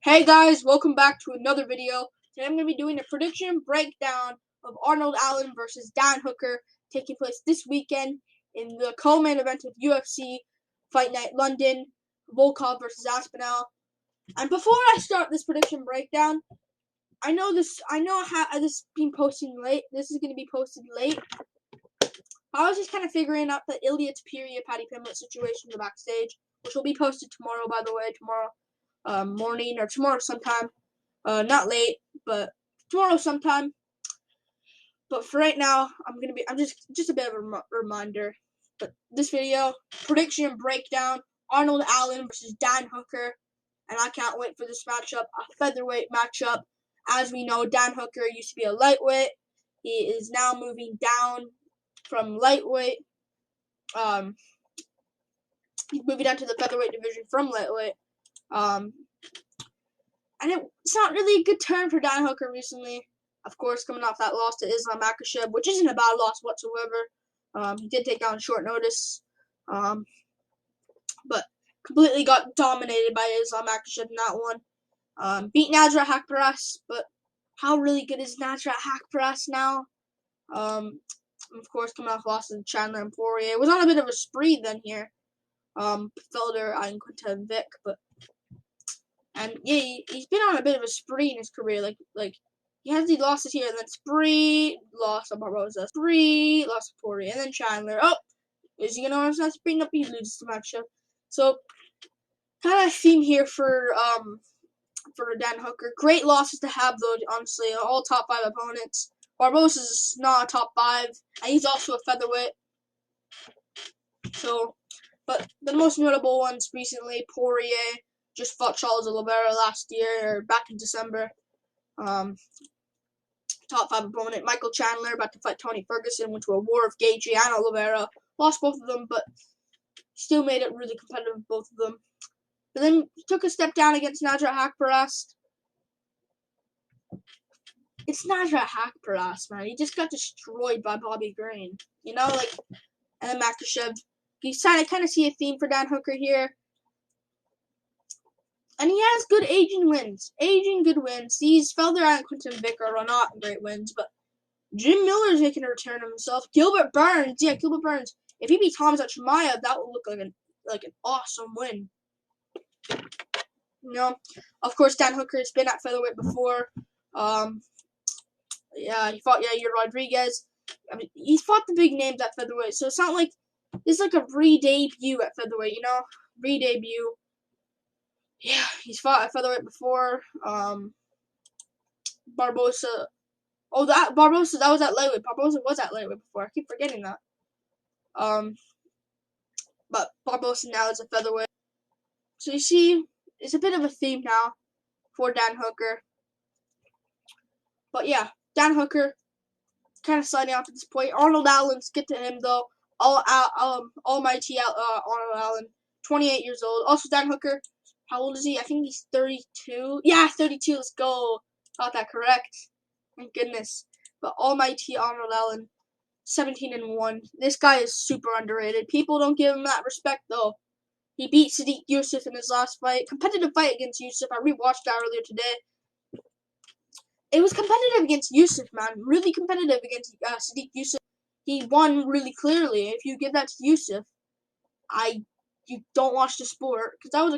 Hey guys, welcome back to another video. Today I'm going to be doing a prediction breakdown of Arnold Allen versus Dan Hooker taking place this weekend in the co-main event of UFC Fight Night London, Volkov versus Aspinall. And before I start this prediction breakdown, I know this is being posted late. This is going to be posted late. I was just kind of figuring out the Ilya Tapiria Paddy Pimblett situation in the backstage, which will be posted tomorrow, by the way, tomorrow morning or tomorrow sometime. Not late, but tomorrow sometime. But for right now, I'm just a bit of a reminder. But this video, prediction breakdown, Arnold Allen versus Dan Hooker, and I can't wait for this matchup, a featherweight matchup. As we know, Dan Hooker used to be a lightweight. He is now moving down from lightweight. He's moving down to the featherweight division from lightweight. And it's not really a good turn for Dan Hooker recently. Of course, coming off that loss to Islam Makhachev, which isn't a bad loss whatsoever. He did take down short notice, but completely got dominated by Islam Makhachev in that one. Beat Nasrat Haqparast, but how really good is Nasrat Haqparast now? Of course, coming off losses to Chandler and Poirier. Was on a bit of a spree then here. Felder and Quinta Vic, and yeah, he's been on a bit of a spree in his career. Like he has these losses here, and then spree, loss to Barboza, spree, loss to Poirier, and then Chandler. Oh, is he gonna want to spree up? He loses to matchup. So kind of theme here for Dan Hooker. Great losses to have though. Honestly, all top 5 opponents. Barboza's not a top 5, and he's also a featherweight. So, but the most notable ones recently, Poirier just fought Charles Oliveira last year, or back in December. Top 5 opponent, Michael Chandler, about to fight Tony Ferguson, went to a war of Gaethje and Oliveira. Lost both of them, but still made it really competitive, both of them. But then took a step down against Nasrat Haqparast. It's Nasrat Haqparast, man. He just got destroyed by Bobby Green. You know, and then Makhachev. You kind of see a theme for Dan Hooker here. And he has good aging good wins. These Felder and Quinton Vic are not great wins, but Jim Miller's making a return of himself. Gilbert Burns. If he beats Hamzat Chimaev, that would look like an awesome win. You know, of course, Dan Hooker has been at featherweight before. He fought Yair Rodriguez. I mean, he's fought the big names at featherweight, so it's not like it's like a re-debut at featherweight. You know, re-debut. Yeah, he's fought at featherweight before. Barboza. Oh, that was at lightweight. Barboza was at lightweight before. I keep forgetting that. But Barboza now is a featherweight. So you see, it's a bit of a theme now for Dan Hooker. But yeah, Dan Hooker kind of sliding off at this point. Arnold Allen's get to him though. Almighty Arnold Allen, 28 years old. Also Dan Hooker. How old is he? I think he's 32. Yeah, 32. Let's go. Got that correct. Thank goodness. But almighty Arnold Allen, 17-1. This guy is super underrated. People don't give him that respect, though. He beat Sadiq Youssef in his last fight. Competitive fight against Youssef. I rewatched that earlier today. It was competitive against Youssef, man. Really competitive against Sadiq Youssef. He won really clearly. If you give that to Youssef, you don't watch the sport, because that was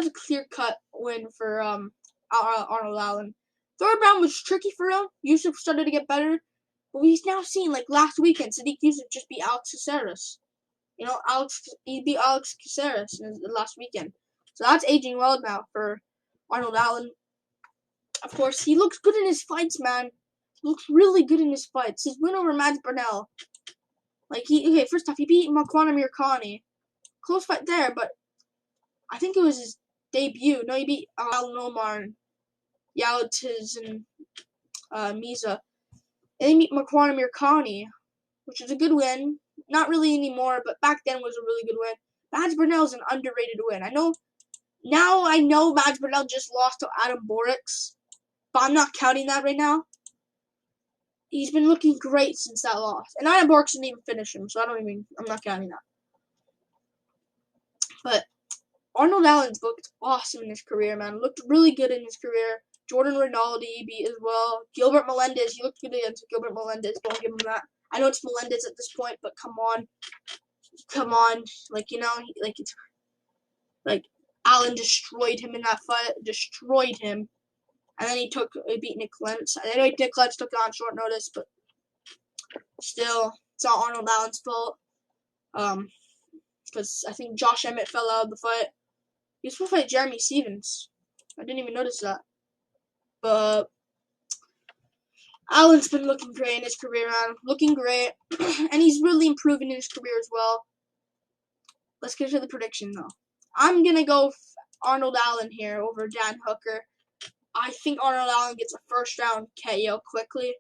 a clear-cut win for Arnold Allen. Third round was tricky for him. Youssef started to get better, but we've now seen, like last weekend, Sadiq Youssef just beat Alex Caceres. You know, he beat Alex Caceres in the last weekend. So that's aging well now for Arnold Allen. Of course, he looks good in his fights, man. He looks really good in his fights. His win over Mads Burnell. First off, he beat Makwan Amirkhani. Close fight there, but I think it was his debut. No, he beat Al Nomar and Yaltiz and Miza. And he beat Makwan Amirkhani, which is a good win. Not really anymore, but back then was a really good win. Mads Burnell is an underrated win. I know Mads Burnell just lost to Adam Borics, but I'm not counting that right now. He's been looking great since that loss. And Adam Borics didn't even finish him, so I'm not counting that. But Arnold Allen's looked awesome in his career, man. Looked really good in his career. Jordan Rinaldi beat as well. Gilbert Melendez, he looked good against Gilbert Melendez. Don't give him that. I know it's Melendez at this point, but come on. Like, it's like Allen destroyed him in that fight. Destroyed him. And then he beat Nick Lentz. I know Nick Lentz took it on short notice, but still, it's not Arnold Allen's fault. Because I think Josh Emmett fell out of the fight. He was supposed to fight Jeremy Stevens. I didn't even notice that. But Allen's been looking great in his career, man. Looking great. And he's really improving in his career as well. Let's get to the prediction, though. I'm going to go Arnold Allen here over Dan Hooker. I think Arnold Allen gets a first-round KO quickly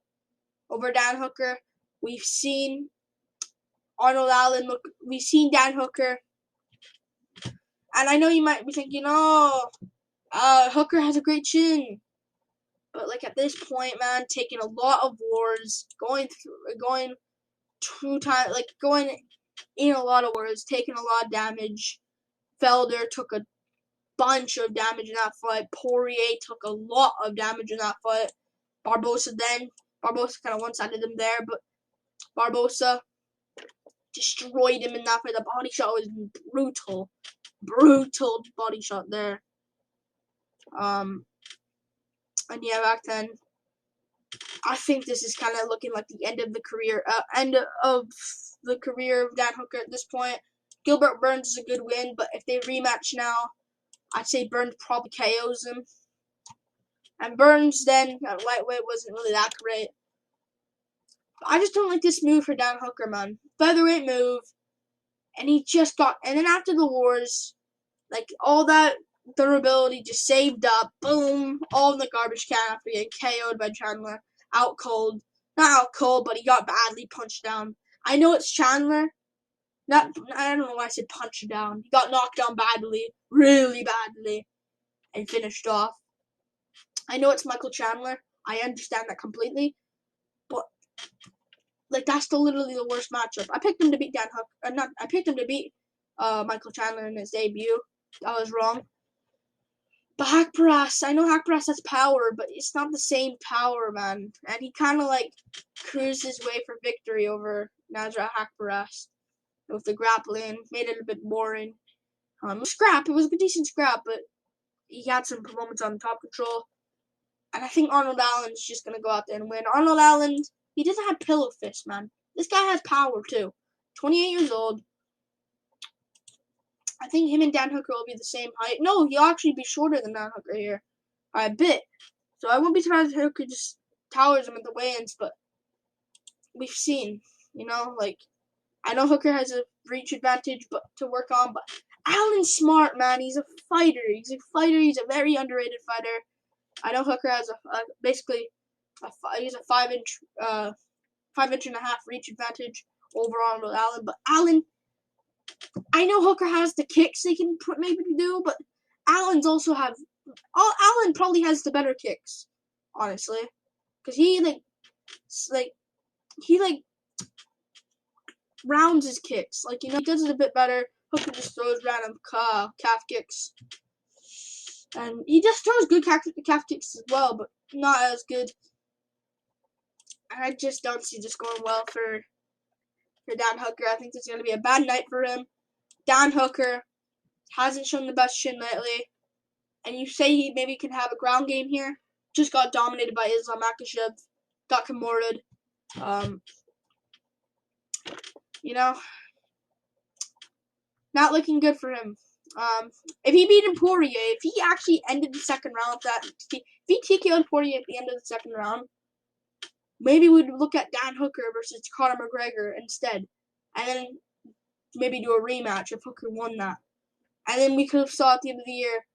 over Dan Hooker. We've seen Arnold Allen we've seen Dan Hooker. And I know you might be thinking, Hooker has a great chin. But, like, at this point, man, taking a lot of wars, going in a lot of wars, taking a lot of damage. Felder took a bunch of damage in that fight. Poirier took a lot of damage in that fight. Barbosa kind of one-sided him there, but Barbosa destroyed him in that fight. The body shot was brutal. Brutal body shot there. And yeah, back then, I think this is kind of looking like the end of the career of Dan Hooker at this point. Gilbert Burns is a good win, but if they rematch now, I'd say Burns probably KOs him. And Burns then at lightweight wasn't really that great. I just don't like this move for Dan Hooker, man. Featherweight move, and and then after the wars, like all that durability just saved up, boom, all in the garbage can after getting KO'd by Chandler. Out cold. Not out cold, but he got badly punched down. I know it's Chandler. I don't know why I said punched down. He got knocked down badly, really badly, and finished off. I know it's Michael Chandler. I understand that completely. But, like, that's literally the worst matchup. I picked him to beat Dan Hooker. I picked him to beat Michael Chandler in his debut. I was wrong. But Haqparast, I know Haqparast has power, but it's not the same power, man. And he kind of, like, cruised his way for victory over Nasrat Haqparast with the grappling. Made it a bit boring. It was a decent scrap, but he had some moments on top control. And I think Arnold Allen's just going to go out there and win. Arnold Allen, he doesn't have pillow fists, man. This guy has power, too. 28 years old. I think him and Dan Hooker will be the same height. No, he'll actually be shorter than Dan Hooker here. By a bit. So I won't be surprised if Hooker just towers him at the weigh-ins, but we've seen, like, I know Hooker has a reach advantage to work on, but Allen's smart, man. He's a fighter. He's a very underrated fighter. I know Hooker has basically a 5-inch, 5-inch and a half reach advantage over Arnold Allen, but Allen, I know Hooker has the kicks they can maybe do, but Allen probably has the better kicks, honestly, because he rounds his kicks, he does it a bit better. Hooker just throws random calf kicks, and he just throws good calf kicks as well, but not as good. And I just don't see this going well for Dan Hooker. I think this is going to be a bad night for him. Dan Hooker hasn't shown the best chin lately, and you say he maybe can have a ground game here. Just got dominated by Islam Makhachev, got Kimura'd. Not looking good for him. If he beat Poirier, if he actually ended the second round, if he TKO'd Poirier at the end of the second round, maybe we'd look at Dan Hooker versus Conor McGregor instead, and then maybe do a rematch if Hooker won that. And then we could have saw at the end of the year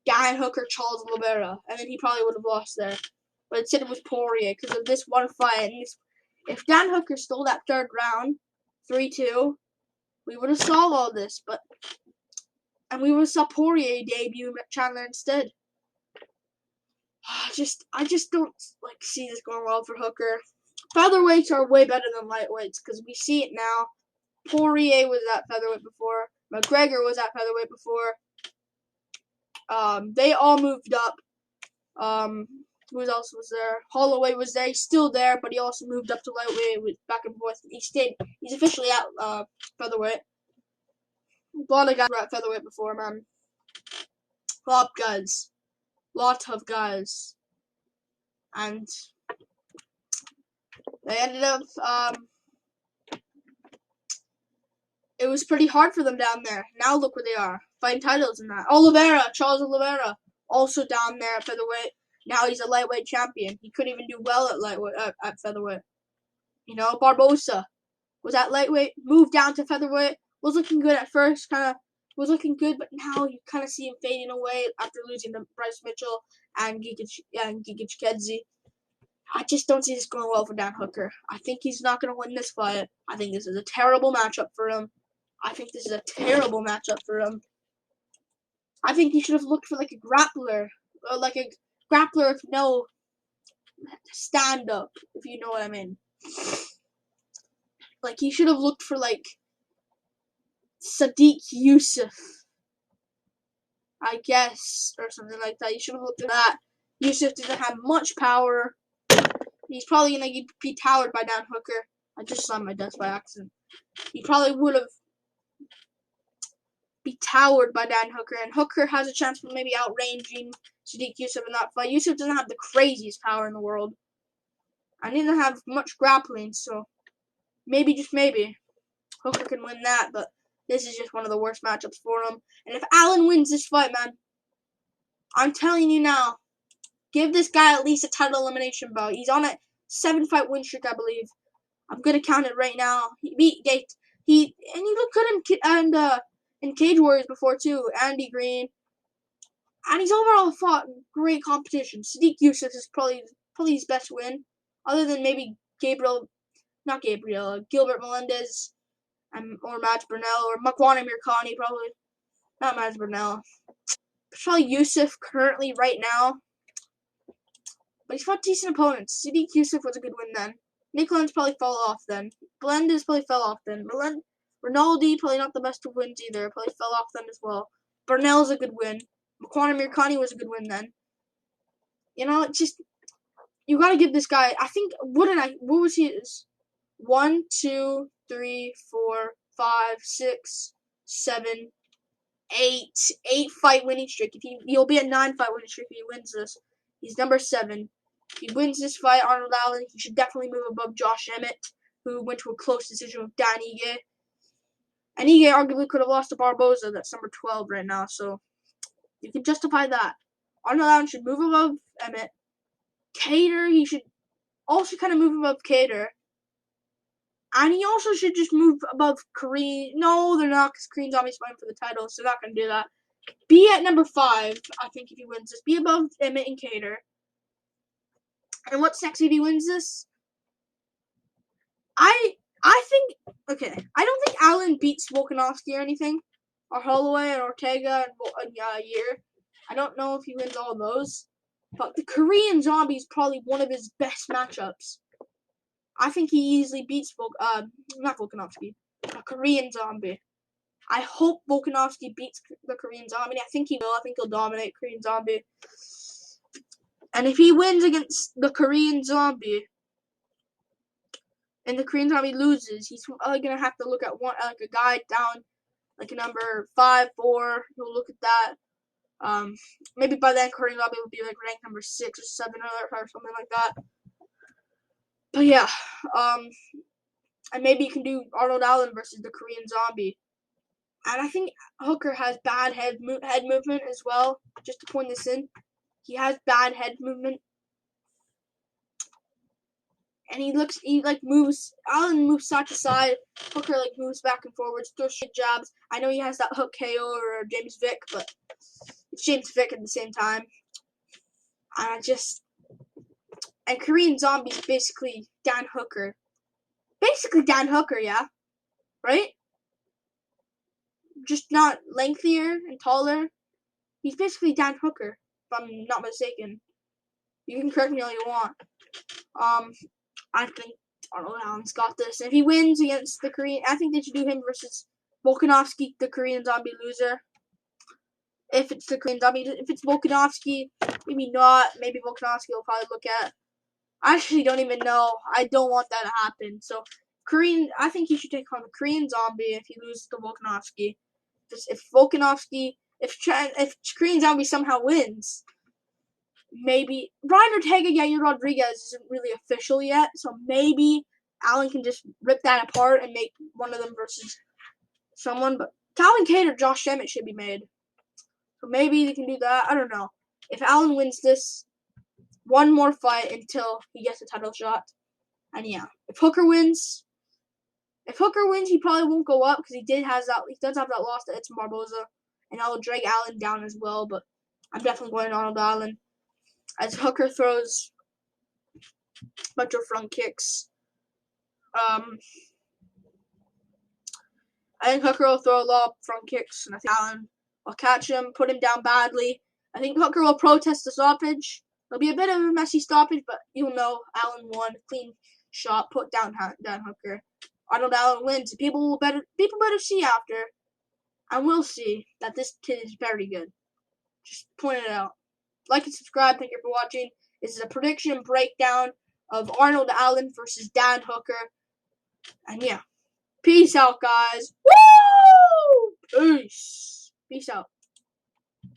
Dan Hooker, Charles Oliveira, and then he probably would have lost there. But instead it was Poirier because of this one fight. And if Dan Hooker stole that third round, 3-2, we would have saw all this. And we would have saw Poirier debut Chandler instead. I just don't see this going well for Hooker. Featherweights are way better than lightweights because we see it now. Poirier was at featherweight before. McGregor was at featherweight before. They all moved up. Who else was there? Holloway was there. He's still there, but he also moved up to lightweight with back and forth. He's officially at featherweight. A lot of guys were at featherweight before, man. A lot of guys. And they ended up, it was pretty hard for them down there. Now look where they are, fighting titles and that. Charles Oliveira, also down there at featherweight. Now he's a lightweight champion. He couldn't even do well at lightweight at featherweight. You know, Barbosa was at lightweight, moved down to featherweight. Was looking good at first, was looking good, but now you kind of see him fading away after losing to Bryce Mitchell and Giga Chikadze. I just don't see this going well for Dan Hooker. I think he's not going to win this fight. I think this is a terrible matchup for him. I think he should have looked for like a grappler, or like a grappler with no stand-up, if you know what I mean. Like, he should have looked for like Sadiq Yusuf, I guess, or something like that. You should have looked at that. Yusuf doesn't have much power. He's probably going to be towered by Dan Hooker. I just slammed my desk by accident. He probably would have be towered by Dan Hooker, and Hooker has a chance of maybe outranging Sadiq Yusuf in that fight. Yusuf doesn't have the craziest power in the world. I didn't have much grappling, so maybe, just maybe, Hooker can win that, but this is just one of the worst matchups for him. And if Allen wins this fight, man, I'm telling you now, give this guy at least a title elimination bout. He's on a 7-fight win streak, I believe. I'm gonna count it right now. He beat Gate. He looked good in Cage Warriors before too. Andy Green, and he's overall fought great competition. Sadiq Yusuf is probably his best win, other than maybe Gilbert Melendez, or Matt Burnell, or Makwan Amirkhani, probably not Matt Burnell. Probably Yusuf currently right now. But he's fought decent opponents. Sadiq Yusuf was a good win then. Nick Lenz probably fell off then. Melendez probably fell off then. Rinaldi probably not the best of wins either. Probably fell off then as well. Burnell's a good win. Makwan Amirkhani was a good win then. You know, you gotta give this guy, I think, what was his? 1, 2, 3, 4, 5, 6, 7, 8 fight winning streak. He'll be a 9-fight winning streak if he wins this. He's number 7. If he wins this fight, Arnold Allen, he should definitely move above Josh Emmett, who went to a close decision with Dan Ige. And Ige arguably could have lost to Barbosa, that's number 12 right now, so you can justify that. Arnold Allen should move above Emmett. Cater, he should also kind of move above Cater. And he also should just move above Kareem. No, they're not, because Kareem Zombie's fighting for the title, so they're not going to do that. Be at number 5, I think, if he wins this. Be above Emmett and Cater. And what's next if he wins this? I don't think Allen beats Volkanovski or anything. Or Holloway and Ortega and Yair. I don't know if he wins all those. But the Korean Zombie is probably one of his best matchups. I think he easily beats not Volkanovski, a Korean Zombie. I hope Volkanovski beats the Korean Zombie. I think he will. I think he'll dominate Korean Zombie. And if he wins against the Korean Zombie, and the Korean Zombie loses, he's probably gonna have to look at a guy down, like a number 5, 4. He'll look at that. Maybe by then Korean Zombie will be like ranked number 6 or 7 or something like that. But yeah, and maybe you can do Arnold Allen versus the Korean Zombie. And I think Hooker has bad head movement as well. Just to point this in, he has bad head movement, and he moves. Allen moves side to side. Hooker moves back and forwards, throws shit jabs. I know he has that hook KO or James Vick, but it's James Vick at the same time. And Korean Zombie is basically Dan Hooker. Basically Dan Hooker, yeah, right? Just not lengthier and taller. He's basically Dan Hooker, if I'm not mistaken. You can correct me all you want. I think Arnold Allen's got this. If he wins against the Korean, I think they should do him versus Volkanovski, the Korean Zombie loser. If it's the Korean Zombie, if it's Volkanovski, maybe not. Maybe Volkanovski will probably look at. I actually don't even know. I don't want that to happen. So, I think he should take on the Korean Zombie if he loses to Volkanovski. If Volkanovski, if Korean Zombie somehow wins, maybe Brian Ortega, Yair Rodriguez isn't really official yet. So maybe Allen can just rip that apart and make one of them versus someone. But Calvin Cade or Josh Emmett should be made. So maybe they can do that. I don't know. If Allen wins this, one more fight until he gets a title shot. And yeah, if Hooker wins, he probably won't go up because he does have that loss to Edson Barboza, and that will drag Allen down as well. But I'm definitely going Arnold Allen as Hooker throws a bunch of front kicks. I think Hooker will throw a lot of front kicks, and I think Allen will catch him, put him down badly. I think Hooker will protest the stoppage. It'll be a bit of a messy stoppage, but you'll know Allen won. Clean shot, put down Hooker. Arnold Allen wins. People better see after, and we'll see that this kid is very good. Just point it out. Like and subscribe. Thank you for watching. This is a prediction breakdown of Arnold Allen versus Dan Hooker. And yeah. Peace out, guys. Woo! Peace. Peace out.